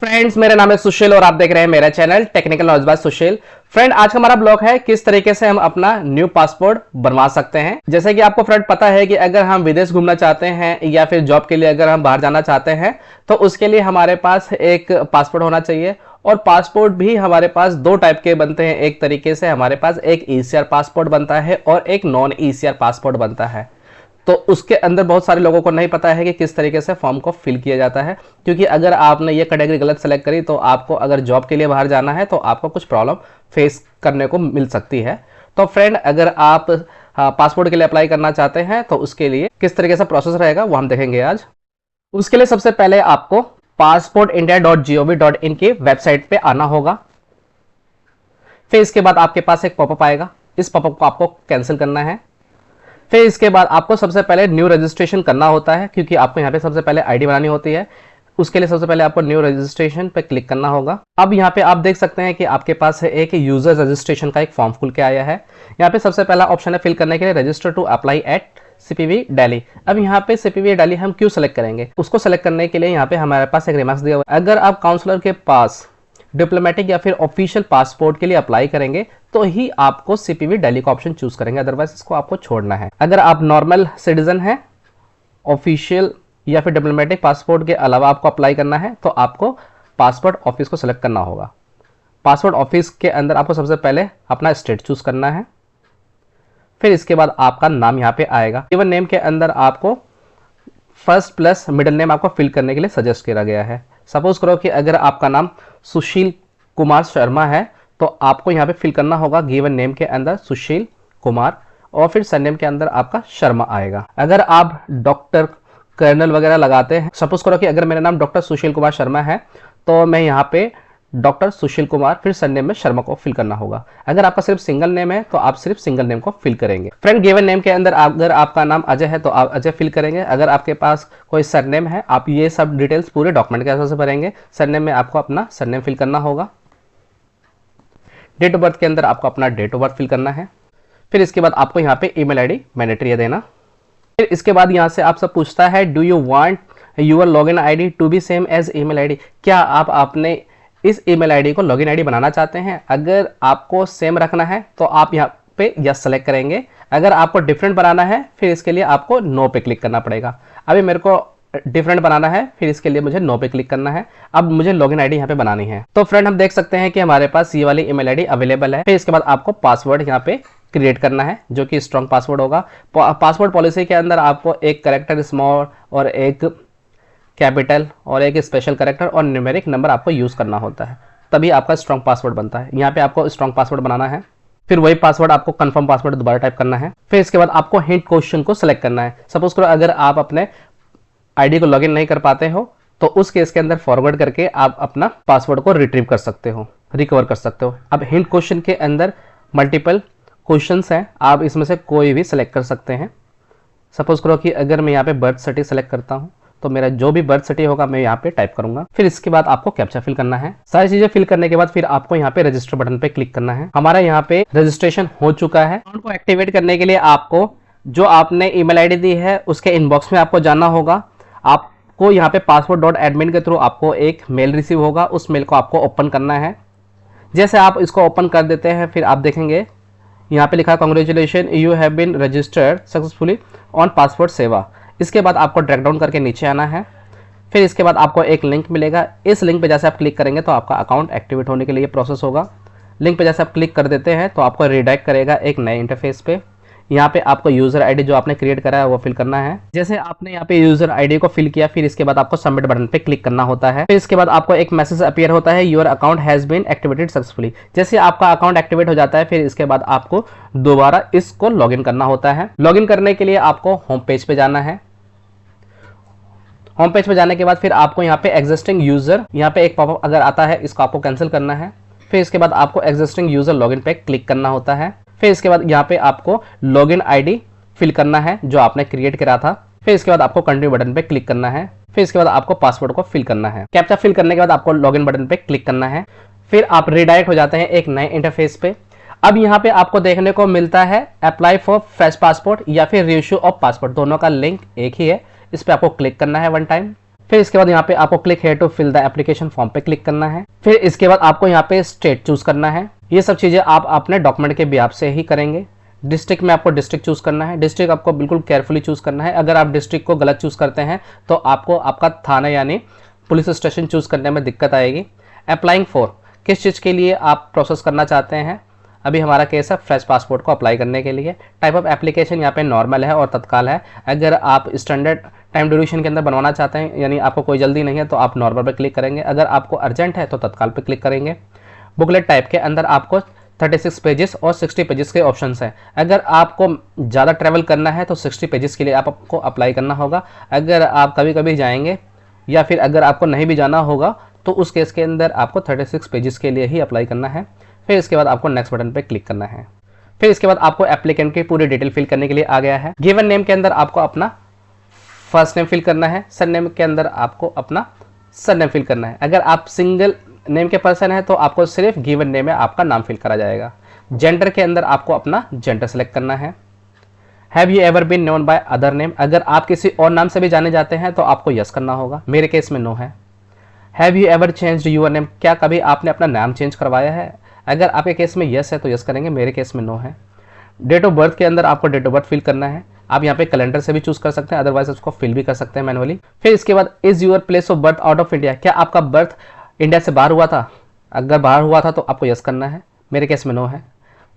Friends, मेरा नाम है सुशील और आप देख रहे हैं मेरा channel technical knowledge by Sushil. Friend, आज का हमारा ब्लॉग है किस तरीके से हम अपना न्यू पासपोर्ट बनवा सकते हैं। जैसे कि आपको फ्रेंड पता है कि अगर हम विदेश घूमना चाहते हैं या फिर जॉब के लिए अगर हम बाहर जाना चाहते हैं तो उसके लिए हमारे पास एक पासपोर्ट होना चाहिए। और पासपोर्ट भी हमारे पास दो टाइप के बनते हैं। एक तरीके से हमारे पास एक ईसीआर पासपोर्ट बनता है और एक नॉन ईसीआर पासपोर्ट बनता है। तो उसके अंदर बहुत सारे लोगों को नहीं पता है कि किस तरीके से फॉर्म को फिल किया जाता है, क्योंकि अगर आपने ये कैटेगरी गलत सेलेक्ट करी तो आपको अगर जॉब के लिए बाहर जाना है तो आपको कुछ प्रॉब्लम फेस करने को मिल सकती है। तो फ्रेंड, अगर आप पासपोर्ट के लिए अप्लाई करना चाहते हैं तो उसके लिए किस तरीके से प्रोसेस रहेगा वो हम देखेंगे आज। उसके लिए सबसे पहले आपको passportindia.gov.in की वेबसाइट पे आना होगा। फिर इसके बाद आपके पास एक पॉपअप आएगा, इस पॉपअप को आपको कैंसिल करना है। फिर इसके बाद आपको सबसे पहले न्यू रजिस्ट्रेशन करना होता है, क्योंकि आपको यहाँ पे सबसे पहले आईडी बनानी होती है। उसके लिए सबसे पहले आपको न्यू रजिस्ट्रेशन पे क्लिक करना होगा। अब यहाँ पे आप देख सकते हैं कि आपके पास है एक यूजर रजिस्ट्रेशन का एक फॉर्म खुल के आया है। यहाँ पे सबसे पहला ऑप्शन है फिल करने के लिए register to apply at CPV Delhi. अब यहाँ पे सीपीवी दिल्ली हम क्यों सेलेक्ट करेंगे, उसको सेलेक्ट करने के लिए यहाँ पे हमारे पास एक रिमार्क्स दिया हुआ है। अगर आप काउंसलर के पास डिप्लोमेटिक या फिर ऑफिशियल पासपोर्ट के लिए अप्लाई करेंगे तो ही आपको सीपीवी दिल्ली का ऑप्शन चूज करेंगे, अदरवाइज इसको आपको छोड़ना है। अगर आप नॉर्मल सिटीजन हैं, ऑफिशियल या फिर डिप्लोमेटिक पासपोर्ट के अलावा आपको अप्लाई करना है तो आपको पासपोर्ट ऑफिस को सिलेक्ट करना होगा। पासपोर्ट ऑफिस के अंदर आपको सबसे पहले अपना स्टेट चूज करना है। फिर इसके बाद आपका नाम यहाँ पे आएगा। गिवन नेम के अंदर आपको फर्स्ट प्लस मिडिल नेम आपको फिल करने के लिए सजेस्ट किया गया है। सपोज करो कि अगर आपका नाम सुशील कुमार शर्मा है तो आपको यहाँ पे फिल करना होगा गिवन नेम के अंदर सुशील कुमार और फिर सरनेम के अंदर आपका शर्मा आएगा। अगर आप डॉक्टर कर्नल वगैरह लगाते हैं, सपोज करो कि अगर मेरा नाम डॉक्टर सुशील कुमार शर्मा है तो मैं यहाँ पे डॉक्टर सुशील कुमार फिर सरनेम में शर्मा को फिल करना होगा। अगर आपका सिर्फ सिंगल नेम है तो आप सिर्फ सिंगल नेम को फिल करेंगे। फ्रेंड, गिवन नेम के अंदर अगर आपका नाम अजय है तो आप अजय फिल करेंगे। अगर आपके पास कोई सरनेम है, आप ये सब डिटेल्स पूरे डॉक्यूमेंट के हिसाब से भरेंगे। सरनेम में आपको अपना सरनेम फिल करना होगा। डेट ऑफ बर्थ के अंदर आपको अपना डेट ऑफ बर्थ फिल करना है। फिर इसके बाद आपको यहाँ पे ईमेल आईडी मैंडेटरी देना। फिर इसके बाद यहाँ से आपसे पूछता है do you want your login ID to be same as email ID. क्या आप अपने इस ईमेल आईडी को लॉगिन आईडी बनाना चाहते हैं? अगर आपको सेम रखना है तो आप यहाँ पे यस सेलेक्ट करेंगे। अगर आपको डिफरेंट बनाना है फिर इसके लिए आपको नो पे क्लिक करना पड़ेगा। अभी मेरे को डिफरेंट बनाना है, फिर इसके लिए मुझे नो पे क्लिक करना है। अब मुझे लॉगिन आईडी यहाँ पे बनानी है। तो फ्रेंड, हम देख सकते हैं कि हमारे पास ये वाली ईमेल आईडी अवेलेबल है। फिर इसके बाद आपको पासवर्ड यहाँ पे क्रिएट करना है जो कि स्ट्रॉन्ग पासवर्ड होगा। पासवर्ड पॉलिसी के अंदर आपको एक कैरेक्टर स्मॉल और एक कैपिटल और एक स्पेशल कैरेक्टर और न्यूमेरिक नंबर आपको यूज करना होता है, तभी आपका स्ट्रॉन्ग पासवर्ड बनता है। यहाँ पे आपको स्ट्रॉन्ग पासवर्ड बनाना है। फिर वही पासवर्ड आपको कंफर्म पासवर्ड दोबारा टाइप करना है। फिर इसके बाद आपको हिंट क्वेश्चन को सिलेक्ट करना है। सपोज करो अगर आप अपने आईडी को लॉगिन नहीं कर पाते हो तो उस केस के अंदर फॉरवर्ड करके आप अपना पासवर्ड को रिट्रीव कर सकते हो, रिकवर कर सकते हो। अब हिंट क्वेश्चन के अंदर मल्टीपल क्वेश्चंस हैं, आप इसमें से कोई भी सिलेक्ट कर सकते हैं। सपोज करो कि अगर मैं यहाँ पे बर्थ सर्टी सेलेक्ट करता हूँ तो मेरा जो भी बर्थ सर्टी होगा मैं यहाँ पे टाइप करूंगा। फिर इसके बाद आपको कैप्चा फिल करना है। सारी चीजें फिल करने के बाद फिर आपको यहाँ पे रजिस्टर बटन पे क्लिक करना है। हमारा यहाँ पे रजिस्ट्रेशन हो चुका है। अकाउंट को एक्टिवेट करने के लिए आपको जो आपने ईमेल आईडी दी है उसके इनबॉक्स में आपको जाना होगा। आपको यहाँ पे passport.admin के थ्रू आपको एक मेल रिसीव होगा, उस मेल को आपको ओपन करना है। जैसे आप इसको ओपन कर देते हैं फिर आप देखेंगे यहाँ पे लिखा congratulation you have been registered successfully on Passport Seva. इसके बाद आपको ड्रैग डाउन करके नीचे आना है। फिर इसके बाद आपको एक लिंक मिलेगा। इस लिंक पे जैसे आप क्लिक करेंगे तो आपका अकाउंट एक्टिवेट होने के लिए प्रोसेस होगा। लिंक पे जैसे आप क्लिक कर देते हैं तो आपको रिडायरेक्ट करेगा एक नए इंटरफेस पे। यहाँ पे आपको यूजर आईडी जो आपने क्रिएट करा है वो फिल करना है। जैसे आपने यहाँ पे यूजर आईडी को फिल किया फिर इसके बाद आपको सबमिट बटन पे क्लिक करना होता है। फिर इसके बाद आपको एक मैसेज अपीयर होता है your account has been activated successfully. जैसे आपका अकाउंट एक्टिवेट हो जाता है फिर इसके बाद आपको दोबारा इसको लॉगिन करना होता है। लॉगिन करने के लिए आपको होम पेज पे जाना है। होम पेज पे जाने के बाद फिर आपको यहाँ पे एग्जिस्टिंग यूजर यहाँ पे एक पॉपअप अगर आता है इसको आपको कैंसिल करना है। फिर इसके बाद आपको एग्जिस्टिंग यूजर लॉगिन पे क्लिक करना होता है। फिर इसके बाद यहाँ पे आपको लॉगिन आईडी फिल करना है जो आपने क्रिएट करा था। फिर इसके बाद आपको कंटिन्यू बटन पे क्लिक करना है। फिर इसके बाद आपको पासवर्ड को फिल करना है। कैप्चा फिल करने के बाद आपको लॉगिन बटन पे क्लिक करना है। फिर आप रिडायरेक्ट हो जाते हैं एक नए इंटरफेस पे। अब यहाँ पे आपको देखने को मिलता है अप्लाई फॉर फ्रेश पासपोर्ट या फिर रीइश्यू ऑफ पासपोर्ट, दोनों का लिंक एक ही है। इस पे आपको क्लिक करना है वन टाइम। फिर इसके बाद यहाँ पे आपको click here to fill the application form पे क्लिक करना है। फिर इसके बाद आपको यहाँ पे स्टेट चूज करना है। ये सब चीज़ें आप अपने डॉक्यूमेंट के बिहाफ से ही करेंगे। डिस्ट्रिक्ट में आपको डिस्ट्रिक्ट चूज करना है। डिस्ट्रिक्ट आपको बिल्कुल केयरफुली चूज करना है। अगर आप डिस्ट्रिक्ट को गलत चूज करते हैं तो आपको आपका थाना यानी पुलिस स्टेशन चूज करने में दिक्कत आएगी। अप्लाइंग फॉर, किस चीज़ के लिए आप प्रोसेस करना चाहते हैं। अभी हमारा केस है फ्रेश पासपोर्ट को अप्लाई करने के लिए। टाइप ऑफ एप्लीकेशन यहाँ पे नॉर्मल है और तत्काल है। अगर आप स्टैंडर्ड टाइम ड्यूरेशन के अंदर बनवाना चाहते हैं यानी आपको कोई जल्दी नहीं है तो आप नॉर्मल पे क्लिक करेंगे। अगर आपको अर्जेंट है तो तत्काल पे क्लिक करेंगे। बुकलेट टाइप के अंदर आपको 36 पेजेस और 60 पेजेस के ऑप्शंस हैं। अगर आपको ज़्यादा ट्रैवल करना है तो 60 पेजेस के लिए आपको अप्लाई करना होगा। अगर आप कभी कभी जाएंगे या फिर अगर आपको नहीं भी जाना होगा तो उस केस के अंदर आपको 36 पेजेस के लिए ही अप्लाई करना है। फिर इसके बाद आपको नेक्स्ट बटन पे क्लिक करना है। फिर इसके बाद आपको एप्लीकेंट की पूरी डिटेल फिल करने के लिए आ गया है। गिवन नेम के अंदर आपको अपना फर्स्ट नेम फिल करना है। सरनेम के अंदर आपको अपना सरनेम फिल करना है। अगर आप सिंगल नेम के पर्सन है तो आपको सिर्फ गिवन नेम में आपका नाम फिल करा जाएगा। जेंडर के अंदर आपको अपना जेंडर सेलेक्ट करना है। Have you ever been known by other name, अगर आप किसी और नाम से भी जाने जाते हैं तो आपको यस करना होगा। मेरे केस में नो है। Have you ever changed your name, क्या कभी आपने अपना नाम चेंज करवाया है। अगर आपके केस में यस है तो यस करेंगे, मेरे केस में नो है। डेट ऑफ बर्थ के अंदर आपको डेट ऑफ बर्थ फिल करना है। आप यहाँ पे कैलेंडर से भी चूज कर सकते हैं, अदरवाइज उसको फिल भी कर सकते हैं मैनुअली। फिर इसके बाद is your place of birth out of India, क्या आपका बर्थ इंडिया से बाहर हुआ था। अगर बाहर हुआ था तो आपको यस करना है, मेरे केस में नो है।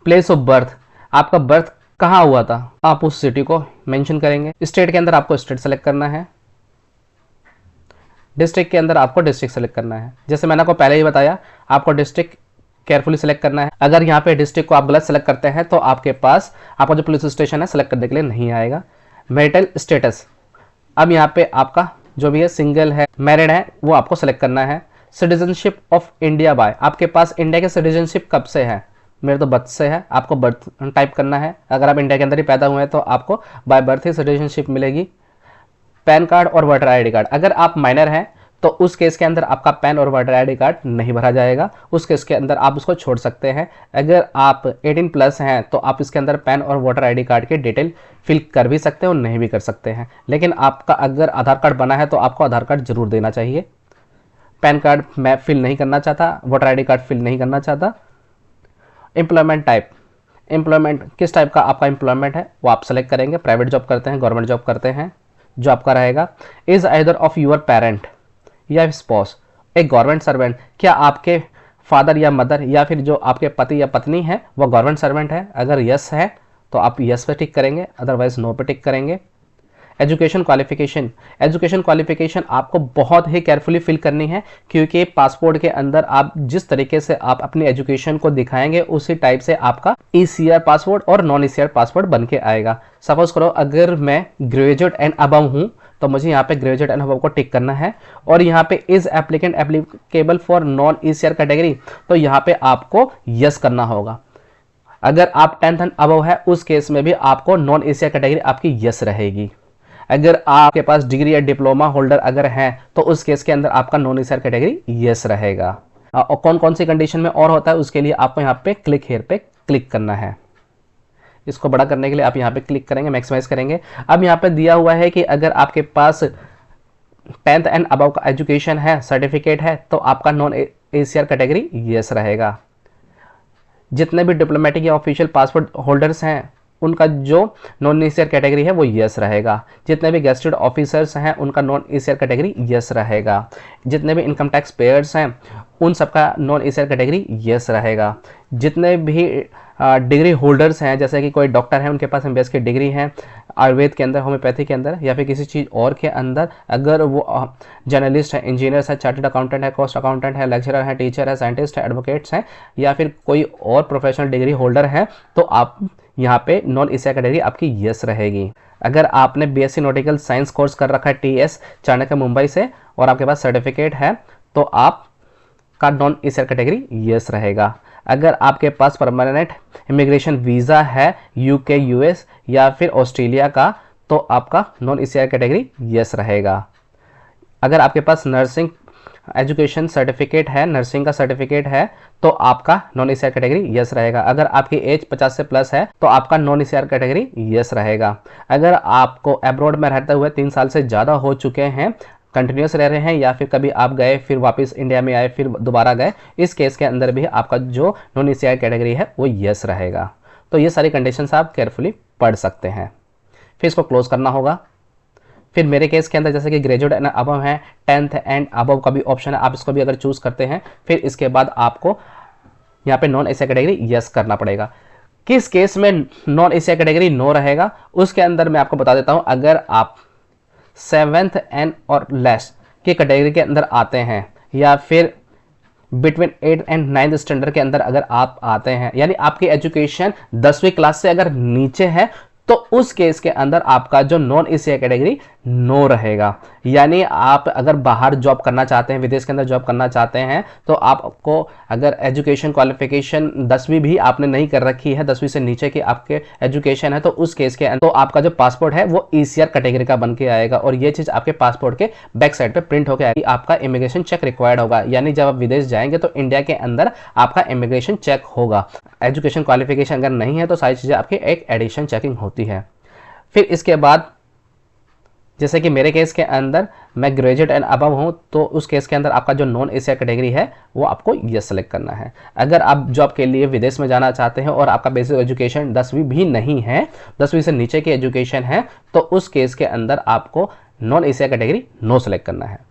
प्लेस ऑफ बर्थ, आपका बर्थ कहाँ हुआ था, आप उस सिटी को मेंशन करेंगे। स्टेट के अंदर आपको स्टेट सेलेक्ट करना है। डिस्ट्रिक्ट के अंदर आपको डिस्ट्रिक्ट सेलेक्ट करना है। जैसे मैंने आपको पहले ही बताया, आपको डिस्ट्रिक्ट केयरफुली सेलेक्ट करना है। अगर यहाँ पे डिस्ट्रिक्ट को आप गलत सेलेक्ट करते हैं तो आपके पास आपका जो पुलिस स्टेशन है सेलेक्ट करने के लिए नहीं आएगा। मैरिटल स्टेटस, अब यहाँ पे आपका जो भी है सिंगल है मैरिड है वो आपको सेलेक्ट करना है। सिटीजनशिप ऑफ इंडिया बाय, आपके पास इंडिया की सिटीजनशिप कब से है, मेरे तो बर्थ से है, आपको बर्थ टाइप करना है। अगर आप इंडिया के अंदर ही पैदा हुए हैं तो आपको बाय बर्थ ही सिटीजनशिप मिलेगी। पैन कार्ड और वोटर आईडी कार्ड, अगर आप माइनर हैं तो उस केस के अंदर आपका पैन और वोटर आईडी कार्ड नहीं भरा जाएगा, उस केस के अंदर आप उसको छोड़ सकते हैं। अगर आप 18 प्लस हैं तो आप इसके अंदर पैन और वोटर आईडी कार्ड की डिटेल फिल कर भी सकते हैं और नहीं भी कर सकते हैं। लेकिन आपका अगर आधार कार्ड बना है तो आपको आधार कार्ड जरूर देना चाहिए। पैन कार्ड मैं फिल नहीं करना चाहता, वोटर आईडी कार्ड फिल नहीं करना चाहता। एम्प्लॉयमेंट टाइप, एम्प्लॉयमेंट किस टाइप का आपका एम्प्लॉयमेंट है वो आप सेलेक्ट करेंगे। प्राइवेट जॉब करते हैं, गवर्नमेंट जॉब करते हैं, जो आपका रहेगा। Is either of your parent या स्पॉस एक गवर्नमेंट सर्वेंट, क्या आपके फादर या मदर या फिर जो आपके पति या पत्नी है वो गवर्नमेंट सर्वेंट है। अगर यस है तो आप यस पे टिक करेंगे, अदरवाइज नो पे टिक करेंगे। एजुकेशन क्वालिफिकेशन, एजुकेशन क्वालिफिकेशन आपको बहुत ही केयरफुली फिल करनी है, क्योंकि पासपोर्ट के अंदर आप जिस तरीके से आप अपनी एजुकेशन को दिखाएंगे उसी टाइप से आपका ECR पासपोर्ट और नॉन ECR पासपोर्ट बन के आएगा। सपोज करो अगर मैं ग्रेजुएट एंड अबव हूँ तो मुझे यहाँ पे ग्रेजुएट एंड अबव को टिक करना है। और यहाँ पे is applicant applicable for non ECR category, तो यहाँ पे आपको यस करना होगा। अगर आप 10th एंड अबव है उस केस में भी आपको नॉन ECR कैटेगरी आपकी यस रहेगी। अगर आपके पास डिग्री या डिप्लोमा होल्डर अगर है तो उस केस के अंदर आपका नॉन ECR कैटेगरी यस रहेगा। और कौन कौन सी कंडीशन में और होता है उसके लिए आपको यहाँ पे क्लिक हेयर पे क्लिक करना है। इसको बड़ा करने के लिए आप यहाँ पे क्लिक करेंगे, मैक्सिमाइज करेंगे। अब यहाँ पे दिया हुआ है कि अगर आपके पास 10th एंड अबव का एजुकेशन है, सर्टिफिकेट है, तो आपका नॉन ECR कैटेगरी यस रहेगा। जितने भी डिप्लोमेटिक या ऑफिशियल पासपोर्ट होल्डर्स हैं उनका जो नॉन ECR कैटेगरी है वो यस रहेगा। जितने भी गेस्टेड ऑफिसर्स हैं उनका नॉन ECR कैटेगरी यस रहेगा। जितने भी इनकम टैक्स पेयर्स हैं उन सबका नॉन ECR कैटेगरी यस रहेगा। जितने भी डिग्री होल्डर्स हैं, जैसे कि कोई डॉक्टर है उनके पास MBBS की डिग्री है आयुर्वेद के अंदर, होम्योपैथी के अंदर या फिर किसी चीज़ और के अंदर, अगर वो जर्नलिस्ट है, इंजीनियर्स है, चार्टर्ड अकाउंटेंट है, कॉस्ट अकाउंटेंट है, लेक्चरर है, टीचर है, साइंटिस्ट है, एडवोकेट्स हैं या फिर कोई और प्रोफेशनल डिग्री होल्डर है तो आप यहाँ पे नॉन ECR कैटेगरी आपकी यस रहेगी। अगर आपने BSc नॉटिकल साइंस कोर्स कर रखा है TS चाणक्य मुंबई से और आपके पास सर्टिफिकेट है तो आपका नॉन ECR कैटेगरी यस रहेगा। अगर आपके पास परमानेंट इमिग्रेशन वीज़ा है UK, US या फिर ऑस्ट्रेलिया का तो आपका नॉन ECR कैटेगरी यस रहेगा। अगर आपके पास नर्सिंग एजुकेशन सर्टिफिकेट है, नर्सिंग का सर्टिफिकेट है तो आपका नॉन ECR कैटेगरी यस रहेगा। अगर आपकी एज 50 से प्लस है तो आपका नॉन ECR कैटेगरी यस रहेगा। अगर आपको अब्रॉड में रहते हुए 3 साल से ज़्यादा हो चुके हैं कंटिन्यूस रह रहे हैं या फिर कभी आप गए फिर वापस इंडिया में आए फिर दोबारा गए, इस केस के अंदर भी आपका जो नॉन ईसीआई कैटेगरी है वो यस रहेगा। तो ये सारी कंडीशंस आप केयरफुली पढ़ सकते हैं। फिर इसको क्लोज करना होगा। फिर मेरे केस के अंदर जैसे कि ग्रेजुएट एंड अबव है, 10th एंड अबव का भी ऑप्शन है, आप इसको भी अगर चूज करते हैं फिर इसके बाद आपको यहाँ पे नॉन एशिया कैटेगरी यस करना पड़ेगा। किस केस में नॉन एशिया कैटेगरी नो रहेगा उसके अंदर मैं आपको बता देता हूँ। अगर आप 7th एंड और लेस की कैटेगरी के अंदर आते हैं या फिर between 8th and 9th standard के अंदर अगर आप आते हैं, यानी आपकी एजुकेशन 10वीं क्लास से अगर नीचे है, तो उस केस के अंदर आपका जो नॉन एशिया कैटेगरी नो रहेगा। यानी आप अगर बाहर जॉब करना चाहते हैं, विदेश के अंदर जॉब करना चाहते हैं, तो आपको अगर एजुकेशन क्वालिफिकेशन 10वीं भी आपने नहीं कर रखी है, 10वीं से नीचे की आपके एजुकेशन है, तो उस केस के अंदर तो आपका जो पासपोर्ट है वो ईसीआर कैटेगरी का बन के आएगा और ये चीज़ आपके पासपोर्ट के बैक साइड पे प्रिंट होकर आएगी। आपका इमिग्रेशन चेक रिक्वायर्ड होगा, यानी जब आप विदेश जाएंगे तो इंडिया के अंदर आपका इमिग्रेशन चेक होगा। एजुकेशन क्वालिफिकेशन अगर नहीं है तो सारी चीज़ें आपकी एक एडिशन चेकिंग होती है। फिर इसके बाद जैसे कि मेरे केस के अंदर मैं ग्रेजुएट एंड अबव हूं, तो उस केस के अंदर आपका जो नॉन एशिया कैटेगरी है वो आपको यस सेलेक्ट करना है। अगर आप जॉब के लिए विदेश में जाना चाहते हैं और आपका बेसिक एजुकेशन 10वीं भी नहीं है, 10वीं से नीचे की एजुकेशन है, तो उस केस के अंदर आपको non Asia category no select करना है।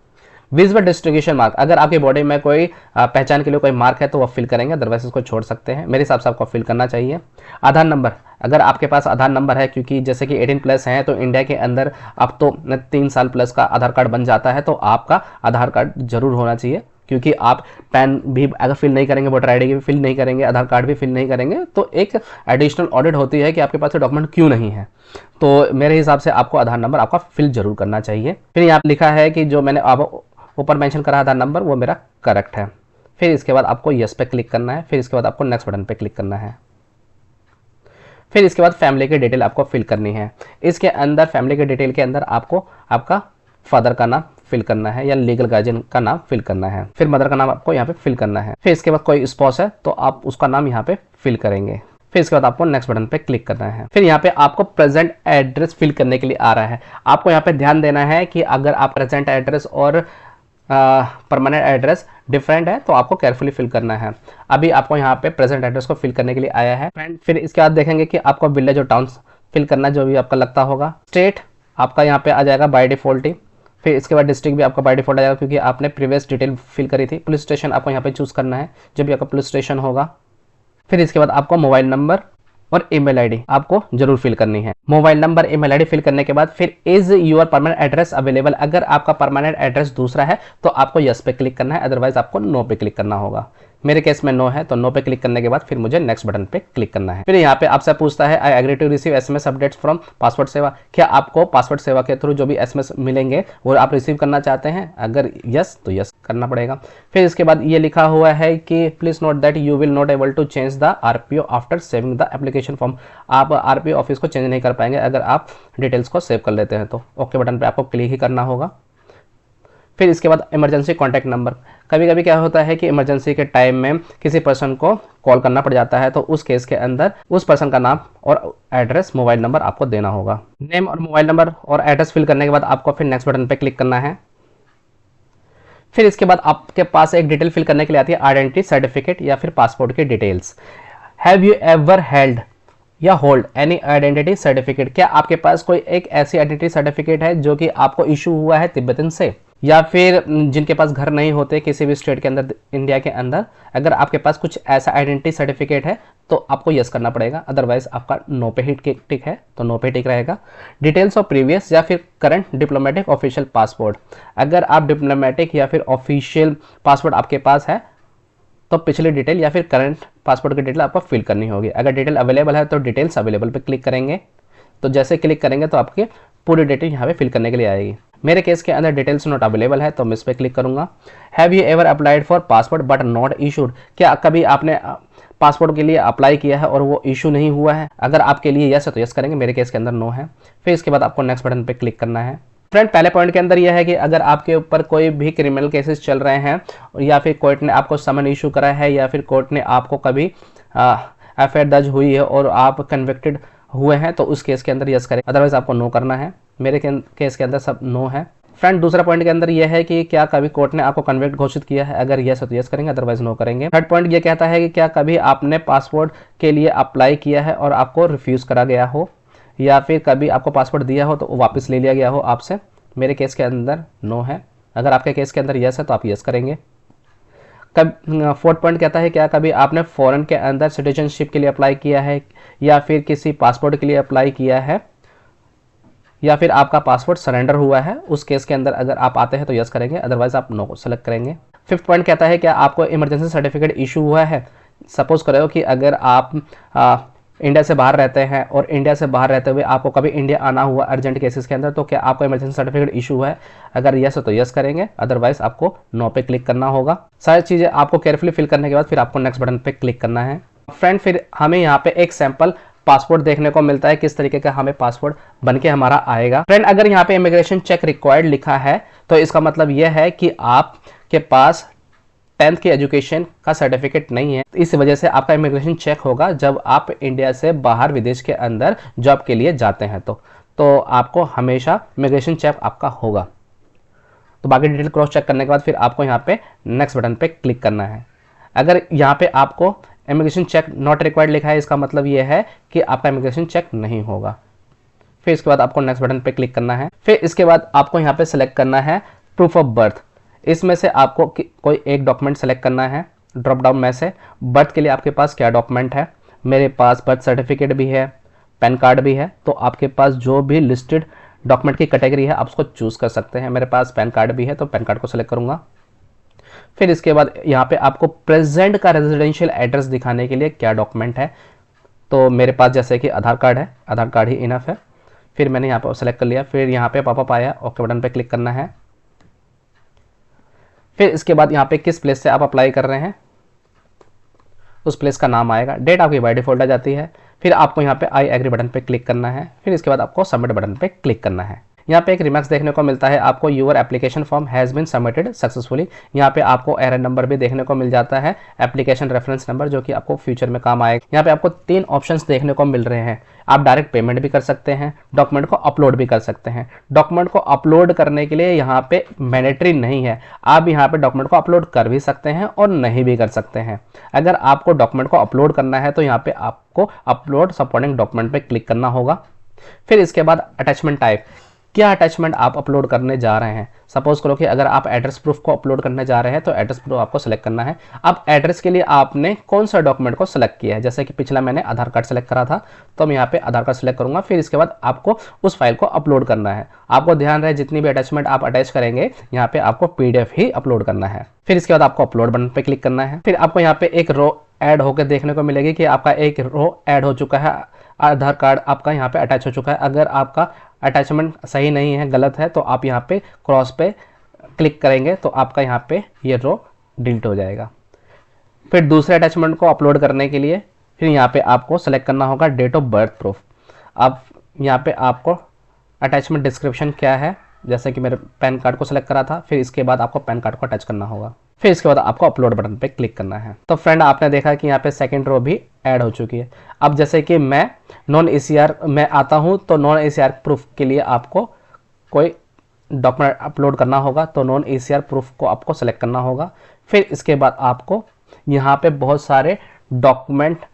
विजिबल डिस्ट्रीब्यूशन मार्क, अगर आपकी बॉडी में कोई पहचान के लिए कोई मार्क है तो वह फिल करेंगे, अदरवाइज उसको छोड़ सकते हैं। मेरे हिसाब से आपको फिल करना चाहिए। आधार नंबर, अगर आपके पास आधार नंबर है, क्योंकि जैसे कि 18 प्लस हैं तो इंडिया के अंदर अब तो 3 साल प्लस का आधार कार्ड बन जाता है, तो आपका आधार कार्ड जरूर होना चाहिए। क्योंकि आप पैन भी अगर फिल नहीं करेंगे, वोटर आईडी भी फिल नहीं करेंगे, आधार कार्ड भी फिल नहीं करेंगे, तो एक एडिशनल ऑडिट होती है कि आपके पास डॉक्यूमेंट क्यों नहीं है। तो मेरे हिसाब से आपको आधार नंबर आपका फिल जरूर करना चाहिए। फिर यहाँ लिखा है कि जो मैंने अब ऊपर मेंशन करा आधार नंबर वो मेरा करेक्ट है। फिर इसके बाद आपको यस पे क्लिक करना है। फिर इसके बाद आपको नेक्स्ट बटन पे क्लिक करना है। फिर इसके बाद फैमिली की डिटेल आपको फिल करनी है। इसके अंदर फैमिली के डिटेल के अंदर आपको आपका फादर का नाम फिल करना है या लीगल गार्जियन का नाम फिल करना है। फिर मदर का नाम आपको यहाँ पे फिल करना है। फिर इसके बाद कोई स्पाउस है तो आप उसका नाम यहाँ पे फिल करेंगे। फिर इसके बाद आपको नेक्स्ट बटन पे क्लिक करना है। फिर यहाँ पे आपको प्रेजेंट एड्रेस फिल करने के लिए आ रहा है। आपको यहाँ पे ध्यान देना है कि अगर आप प्रेजेंट एड्रेस और परमानेंट एड्रेस डिफरेंट है तो आपको केयरफुली फिल करना है। अभी आपको यहाँ पे प्रेजेंट एड्रेस को फिल करने के लिए आया है। फिर इसके बाद देखेंगे कि आपको विलेज और टाउन फिल करना जो भी आपका लगता होगा। स्टेट आपका यहाँ पे आ जाएगा बाय डिफॉल्ट ही। फिर इसके बाद डिस्ट्रिक्ट भी आपका बाय डिफॉल्ट आ जाएगा क्योंकि आपने प्रीवियस डिटेल फिल करी थी। पुलिस स्टेशन आपको यहाँ पे चूज करना है जब भी आपका पुलिस स्टेशन होगा। फिर इसके बाद आपको मोबाइल नंबर और ईमेल आईडी आपको जरूर फिल करनी है। Mobile number email ID fill करने के बाद फिर is your permanent address available, अगर आपका परमानेंट एड्रेस दूसरा है तो आपको यस पे क्लिक करना है, अदरवाइज आपको नो पे क्लिक करना होगा। मेरे केस में नो है तो नो पे क्लिक करने के बाद फिर मुझे नेक्स्ट बटन पे क्लिक करना है। फिर यहाँ पे आपसे पूछता है I agree to receive SMS updates from Passport Seva, क्या आपको पासपोर्ट सेवा के थ्रू जो भी एसएमएस मिलेंगे वो आप रिसीव करना चाहते हैं? अगर यस तो यस करना पड़ेगा। फिर इसके बाद ये लिखा हुआ है कि please note that you will not able to change the RPO after saving the application form, आप आरपीओ ऑफिस को चेंज नहीं कर पाएंगे अगर आप डिटेल्स को सेव कर लेते हैं तो ओके बटन पे आपको क्लिक ही करना होगा। फिर इसके बाद इमरजेंसी कॉन्टैक्ट नंबर, कभी कभी क्या होता है कि इमरजेंसी के टाइम में किसी पर्सन को कॉल करना पड़ जाता है तो उस केस के अंदर उस पर्सन का नाम और एड्रेस मोबाइल नंबर आपको देना होगा। नेम और मोबाइल नंबर और एड्रेस फिल करने के बाद आपको फिर नेक्स्ट बटन पे क्लिक करना है। फिर इसके बाद आपके पास एक डिटेल फिल करने के लिए आती है आइडेंटिटी सर्टिफिकेट या फिर पासपोर्ट की details. Have you ever held या होल्ड एनी आइडेंटिटी सर्टिफिकेट, क्या आपके पास कोई एक ऐसी आइडेंटिटी सर्टिफिकेट है जो कि आपको इशू हुआ है तिब्बतन से, या फिर जिनके पास घर नहीं होते किसी भी स्टेट के अंदर इंडिया के अंदर, अगर आपके पास कुछ ऐसा आइडेंटिटी सर्टिफिकेट है तो आपको यस करना पड़ेगा, अदरवाइज आपका नो पे ही टिक है तो नो पे टिक रहेगा। डिटेल्स ऑफ प्रीवियस या फिर करंट डिप्लोमेटिक ऑफिशियल पासपोर्ट, अगर आप डिप्लोमेटिक या फिर ऑफिशियल पासपोर्ट आपके पास है तो पिछली डिटेल या फिर करंट पासपोर्ट की डिटेल आपको फिल करनी होगी। अगर डिटेल अवेलेबल है तो डिटेल्स अवेलेबल पे क्लिक करेंगे, तो जैसे क्लिक करेंगे तो आपके पूरी डिटेल यहाँ पे फिल करने के लिए आएगी। मेरे केस के अंदर डिटेल्स नॉट अवेलेबल है तो मैं इस पर क्लिक करूंगा। Have you ever applied for passport but not issued, क्या कभी आपने पासपोर्ट के लिए अप्लाई किया है और वो इशू नहीं हुआ है? अगर आपके लिए यस है तो यस करेंगे, मेरे केस के अंदर नो है। फिर इसके बाद आपको नेक्स्ट बटन पे क्लिक करना है। फ्रेंड, पहले पॉइंट के अंदर यह है कि अगर आपके ऊपर कोई भी क्रिमिनल केसेस चल रहे हैं या फिर कोर्ट ने आपको समन इशू करा है या फिर कोर्ट ने आपको कभी एफआईआर दर्ज हुई है और आप कन्विक्टेड हुए हैं तो उस केस के अंदर यस करें, अदरवाइज आपको नो करना है। मेरे केस के अंदर सब नो है। फ्रेंड दूसरा पॉइंट के अंदर यह है कि क्या कभी कोर्ट ने आपको कन्विक्ट घोषित किया है, अगर यस है तो यस करेंगे, अदरवाइज नो करेंगे। थर्ड पॉइंट ये कहता है कि क्या कभी आपने पासपोर्ट के लिए अप्लाई किया है और आपको रिफ्यूज़ करा गया हो, या फिर कभी आपको पासपोर्ट दिया हो तो वापस ले लिया गया हो आपसे। मेरे केस के अंदर नो है, अगर आपके केस के अंदर यस है तो आप यस करेंगे। फोर्थ पॉइंट कहता है क्या कभी आपने फॉरेन के अंदर सिटीजनशिप के लिए अप्लाई किया है, या फिर किसी पासपोर्ट के लिए अप्लाई किया है, या फिर आपका पासपोर्ट सरेंडर हुआ है। उस केस के अंदर अगर आप आते हैं तो यस करेंगे, अदरवाइज आप नो को सेलेक्ट करेंगे। फिफ्थ पॉइंट कहता है क्या आपको इमरजेंसी सर्टिफिकेट इशू हुआ है। सपोज करो कि अगर आप इंडिया से बाहर रहते हैं और इंडिया से बाहर रहते हुए आपको कभी इंडिया आना हुआ अर्जेंट केसेस के अंदर, तो क्या आपको इमरजेंसी सर्टिफिकेट इशू हुआ है, अगर यस हो तो यस करेंगे, अदरवाइज आपको नो पे क्लिक करना होगा। सारी चीज़ें आपको केयरफुली फिल करने के बाद फिर आपको नेक्स्ट बटन पे क्लिक करना है। फ्रेंड फिर हमें यहाँ पे एक सैंपल पासपोर्ट देखने को मिलता है, किस तरीके का हमें पासपोर्ट बनके हमारा आएगा। फ्रेंड अगर यहाँ पे इमिग्रेशन चेक रिक्वायर्ड लिखा है तो इसका मतलब यह है कि आपके पास 10th की एजुकेशन का सर्टिफिकेट नहीं है, इस वजह से आपका इमिग्रेशन चेक होगा जब आप इंडिया से बाहर विदेश के अंदर जॉब के लिए जाते हैं तो आपको हमेशा इमिग्रेशन चेक आपका होगा। तो बाकी डिटेल क्रॉस चेक करने के बाद फिर आपको यहाँ पे नेक्स्ट बटन पे क्लिक करना है। अगर यहाँ पे आपको इमिग्रेशन चेक नॉट रिक्वायर्ड लिखा है, इसका मतलब ये है कि आपका इमिग्रेशन चेक नहीं होगा। फिर इसके बाद आपको नेक्स्ट बटन पे क्लिक करना है। फिर इसके बाद आपको यहाँ पे सेलेक्ट करना है प्रूफ ऑफ बर्थ। इसमें से आपको कोई एक डॉक्यूमेंट सेलेक्ट करना है ड्रॉप डाउन में से। बर्थ के लिए आपके पास क्या डॉक्यूमेंट है, मेरे पास बर्थ सर्टिफिकेट भी है, पैन कार्ड भी है, तो आपके पास जो भी लिस्टेड डॉक्यूमेंट की कैटेगरी है आप उसको चूज़ कर सकते हैं। मेरे पास पैन कार्ड भी है तो पैन कार्ड को सेलेक्ट करूँगा। फिर इसके बाद यहाँ पे आपको प्रेजेंट का रेजिडेंशियल एड्रेस दिखाने के लिए क्या डॉक्यूमेंट है, तो मेरे पास जैसे कि आधार कार्ड है, आधार कार्ड ही इनफ है। फिर मैंने यहाँ पर सेलेक्ट कर लिया। फिर यहाँ पे पॉपअप आया, ओके बटन पे क्लिक करना है। फिर इसके बाद यहाँ पे किस प्लेस से आप अप्लाई कर रहे हैं उस प्लेस का नाम आएगा, डेट आपकी बाय डिफॉल्ट आ जाती है। फिर आपको यहाँ पे आई एग्री बटन पे क्लिक करना है। फिर इसके बाद आपको सबमिट बटन पे क्लिक करना है। यहाँ पे एक रिमार्क्स देखने को मिलता है आपको, your application form has been submitted successfully. यहाँ पे आपको एरर नंबर भी देखने को मिल जाता है, एप्लीकेशन रेफरेंस नंबर, जो कि आपको फ्यूचर में काम आएगा। यहाँ पे आपको 3 ऑप्शंस देखने को मिल रहे हैं। आप डायरेक्ट पेमेंट भी कर सकते हैं, डॉक्यूमेंट को अपलोड भी कर सकते हैं। डॉक्यूमेंट को अपलोड करने के लिए यहाँ पे मैंडेटरी नहीं है, आप यहाँ पे डॉक्यूमेंट को अपलोड कर भी सकते हैं और नहीं भी कर सकते हैं। अगर आपको डॉक्यूमेंट को अपलोड करना है तो यहाँ पे आपको अपलोड सपोर्टिंग डॉक्यूमेंट पे क्लिक करना होगा। फिर इसके बाद अटैचमेंट टाइप, क्या अटैचमेंट आप अपलोड करने जा रहे हैं। सपोज करो कि अगर आप एड्रेस प्रूफ को अपलोड करने जा रहे हैं तो एड्रेस प्रूफ आपको सेलेक्ट करना है। अब एड्रेस के लिए आपने कौन सा डॉक्यूमेंट को सेलेक्ट किया है, जैसे कि पिछला मैंने आधार कार्ड सेलेक्ट करा था तो मैं यहाँ पे आधार कार्ड सेलेक्ट करूंगा। फिर इसके बाद आपको उस फाइल को अपलोड करना है। आपको ध्यान रहे जितनी भी अटैचमेंट आप अटैच करेंगे यहाँ पे आपको PDF ही अपलोड करना है। फिर इसके बाद आपको अपलोड बटन पे क्लिक करना है। फिर आपको यहाँ पे एक रो ऐड होकर देखने को मिलेगी कि आपका एक रो ऐड हो चुका है, आधार कार्ड आपका यहाँ पे अटैच हो चुका है। अगर आपका अटैचमेंट सही नहीं है, गलत है, तो आप यहाँ पे क्रॉस पे क्लिक करेंगे तो आपका यहाँ पे ये रो डिलीट हो जाएगा। फिर दूसरे अटैचमेंट को अपलोड करने के लिए फिर यहाँ पे आपको सेलेक्ट करना होगा डेट ऑफ बर्थ प्रूफ। अब यहाँ पे आपको अटैचमेंट डिस्क्रिप्शन क्या है, जैसे कि मेरे पैन कार्ड को सेलेक्ट करा था। फिर इसके बाद आपको पैन कार्ड को अटैच करना होगा। फिर इसके बाद आपको अपलोड बटन पे क्लिक करना है। तो फ्रेंड आपने देखा कि यहाँ पे सेकंड रो भी ऐड हो चुकी है। अब जैसे कि मैं नॉन ACR में आता हूँ तो नॉन ACR प्रूफ के लिए आपको कोई डॉक्यूमेंट अपलोड करना होगा, तो नॉन ACR प्रूफ को आपको सेलेक्ट करना होगा। फिर इसके बाद आपको यहाँ पे बहुत सारे डॉक्यूमेंट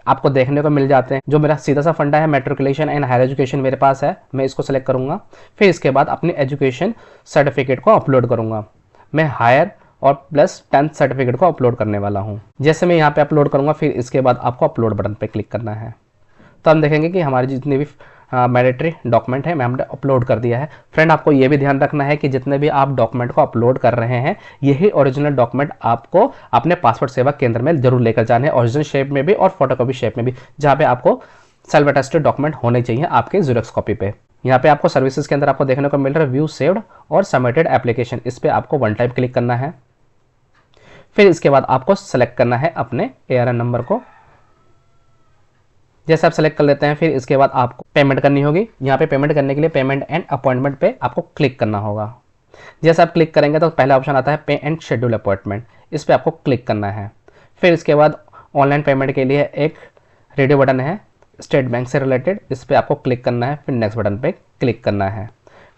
आपको देखने को मिल जाते हैं। जो मेरा सीधा सा फंडा है मैट्रिकुलेशन एंड हायर एजुकेशन मेरे पास है, मैं इसको सेलेक्ट करूँगा। फिर इसके बाद अपनी एजुकेशन सर्टिफिकेट को अपलोड करूँगा। मैं हायर और प्लस 10th सर्टिफिकेट को अपलोड करने वाला हूं। जैसे मैं यहाँ पे अपलोड करूंगा फिर इसके बाद आपको अपलोड बटन पे क्लिक करना है। तो हम देखेंगे कि हमारी जितनी भी मैंडेटरी डॉक्यूमेंट है हमने अपलोड कर दिया है। फ्रेंड आपको ये भी ध्यान रखना है कि जितने भी आप डॉक्यूमेंट को अपलोड कर रहे हैं यही ओरिजिनल डॉक्यूमेंट आपको अपने पासपोर्ट सेवा केंद्र में जरूर लेकर जाने हैं, ओरिजिनल शेप में भी और फोटोकॉपी शेप में भी, जहाँ पे आपको सेल्फ अटेस्टेड डॉक्यूमेंट होने चाहिए आपके ज़ेरॉक्स कॉपी पे। यहाँ पे आपको सर्विसेज के अंदर आपको देखने को मिल रहा है व्यू सेव्ड और सबमिटेड एप्लीकेशन, इस पर आपको 1 टाइम क्लिक करना है। फिर इसके बाद आपको सेलेक्ट करना है अपने ARN नंबर को। जैसे आप सेलेक्ट कर लेते हैं फिर इसके बाद आपको पेमेंट करनी होगी। यहाँ पे पेमेंट करने के लिए पेमेंट एंड अपॉइंटमेंट पे आपको क्लिक करना होगा। जैसे आप क्लिक करेंगे तो पहला ऑप्शन आता है पे एंड शेड्यूल अपॉइंटमेंट, इस पर आपको क्लिक करना है। फिर इसके बाद ऑनलाइन पेमेंट के लिए एक रेडियो बटन है स्टेट बैंक से रिलेटेड, इस पर आपको क्लिक करना है। फिर नेक्स्ट बटन पे क्लिक करना है।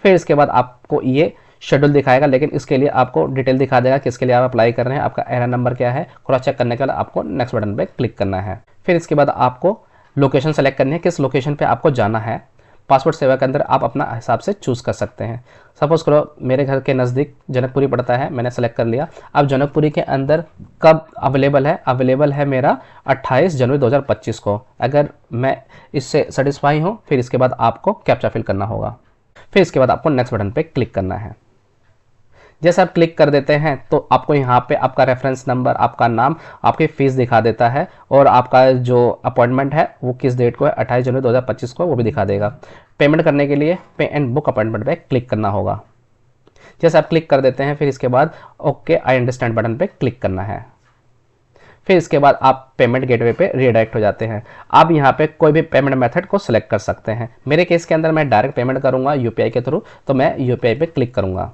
फिर इसके बाद आपको ये शेड्यूल दिखाएगा, लेकिन इसके लिए आपको डिटेल दिखा देगा किसके लिए आप अप्लाई कर रहे हैं, आपका एरर नंबर क्या है। क्रॉस चेक करने के बाद आपको नेक्स्ट बटन पे क्लिक करना है। फिर इसके बाद आपको लोकेशन सेलेक्ट करनी है, किस लोकेशन पे आपको जाना है। पासपोर्ट सेवा के अंदर आप अपना हिसाब से चूज़ कर सकते हैं। सपोज करो मेरे घर के नज़दीक जनकपुरी पड़ता है, मैंने सेलेक्ट कर लिया। अब जनकपुरी के अंदर कब अवेलेबल है, अवेलेबल है मेरा 28 जनवरी 2025 को। अगर मैं इससे सेटिस्फाई हूँ, फिर इसके बाद आपको कैप्चा फिल करना होगा। फिर इसके बाद आपको नेक्स्ट बटन पे क्लिक करना है। जैसे आप क्लिक कर देते हैं तो आपको यहाँ पे आपका रेफरेंस नंबर, आपका नाम, आपकी फ़ीस दिखा देता है और आपका जो अपॉइंटमेंट है वो किस डेट को है, 28 जनवरी 2025 को, वो भी दिखा देगा। पेमेंट करने के लिए पे एंड बुक अपॉइंटमेंट पे क्लिक करना होगा। जैसे आप क्लिक कर देते हैं, फिर इसके बाद ओके आई अंडरस्टैंड बटन पे क्लिक करना है। फिर इसके बाद आप पेमेंट गेटवे पे रीडायरेक्ट हो जाते हैं। आप यहाँ पे कोई भी पेमेंट मेथड को सिलेक्ट कर सकते हैं। मेरे केस के अंदर मैं डायरेक्ट पेमेंट करूँगा यूपीआई के थ्रू, तो मैं यूपीआई पे क्लिक करूँगा।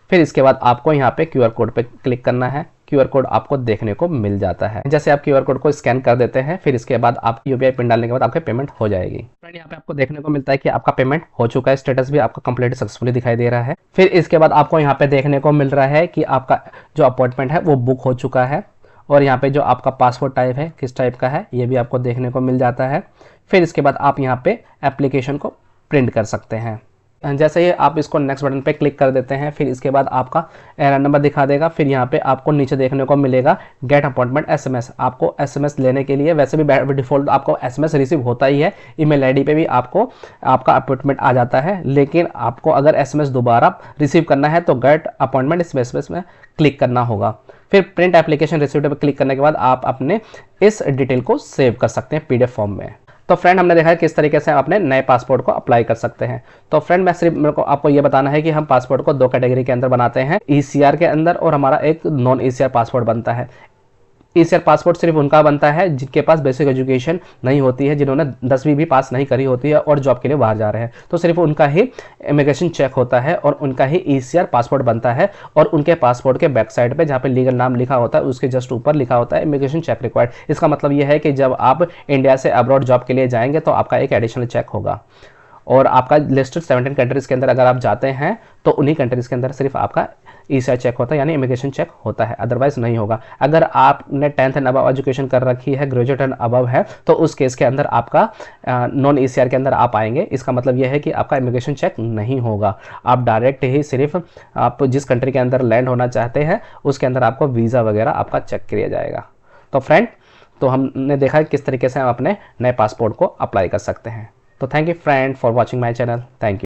फिर इसके बाद आपको यहाँ पे क्यूआर कोड पे क्लिक करना है। क्यूआर कोड आपको देखने को मिल जाता है। जैसे आप क्यूआर कोड को स्कैन कर देते हैं, फिर इसके बाद आप यूपीआई पिन डालने के बाद आपकी पेमेंट हो जाएगी। फ्रेंड, यहाँ पे आपको देखने को मिलता है कि आपका पेमेंट हो चुका है, स्टेटस भी आपका कंप्लीट सक्सेसफुली दिखाई दे रहा है। फिर इसके बाद आपको यहाँ पे देखने को मिल रहा है कि आपका जो अपॉइंटमेंट है वो बुक हो चुका है और यहाँ पे जो आपका पासपोर्ट टाइप है किस टाइप का है ये भी आपको देखने को मिल जाता है। फिर इसके बाद आप यहाँ पे एप्लीकेशन को प्रिंट कर सकते हैं। जैसे ही आप इसको नेक्स्ट बटन पे क्लिक कर देते हैं, फिर इसके बाद आपका एरर नंबर दिखा देगा। फिर यहाँ पे आपको नीचे देखने को मिलेगा गेट अपॉइंटमेंट एसएमएस। आपको एसएमएस लेने के लिए, वैसे भी डिफ़ॉल्ट आपको एसएमएस रिसीव होता ही है, ईमेल आईडी पे भी आपको आपका अपॉइंटमेंट आ जाता है। लेकिन आपको अगर एसएमएस दोबारा रिसीव करना है तो गेट अपॉइंटमेंट इस एसएमएस में क्लिक करना होगा। फिर प्रिंट एप्लीकेशन रिसीप्ट पर क्लिक करने के बाद आप अपने इस डिटेल को सेव कर सकते हैं पीडीएफ फॉर्म में। तो फ्रेंड, हमने देखा है किस तरीके से हम अपने नए पासपोर्ट को अप्लाई कर सकते हैं। तो फ्रेंड, मैं सिर्फ मेरे को आपको ये बताना है कि हम पासपोर्ट को दो कैटेगरी के अंदर बनाते हैं, ईसीआर के अंदर और हमारा एक नॉन ईसीआर पासपोर्ट बनता है। ईसीआर पासपोर्ट सिर्फ उनका बनता है जिनके पास बेसिक एजुकेशन नहीं होती है, जिन्होंने 10वीं भी पास नहीं करी होती है और जॉब के लिए बाहर जा रहे हैं, तो सिर्फ उनका ही इमिग्रेशन चेक होता है और उनका ही ईसीआर पासपोर्ट बनता है। और उनके पासपोर्ट के बैक साइड पे जहाँ पे लीगल नाम लिखा होता है उसके जस्ट ऊपर लिखा होता है इमिग्रेशन चेक रिक्वायर्ड। इसका मतलब यह है कि जब आप इंडिया से अब्रॉड जॉब के लिए जाएंगे तो आपका एक एडिशनल चेक होगा और आपका लिस्टेड 17 कंट्रीज़ के अंदर अगर आप जाते हैं तो उन्हीं कंट्रीज़ के अंदर सिर्फ आपका ईसीआर चेक होता है, यानी इमिग्रेशन चेक होता है, अदरवाइज नहीं होगा। अगर आपने 10th एंड अबव एजुकेशन कर रखी है, ग्रेजुएट एंड अबव है, तो उस केस के अंदर आपका नॉन ईसीआर के अंदर आप आएंगे। इसका मतलब यह है कि आपका इमिग्रेशन चेक नहीं होगा। आप डायरेक्ट ही सिर्फ आप जिस कंट्री के अंदर लैंड होना चाहते हैं उसके अंदर आपको वीज़ा वगैरह आपका चेक किया जाएगा। तो फ्रेंड, तो हमने देखा है किस तरीके से हम अपने नए पासपोर्ट को अप्लाई कर सकते हैं। तो thank you friend for watching my channel. Thank you.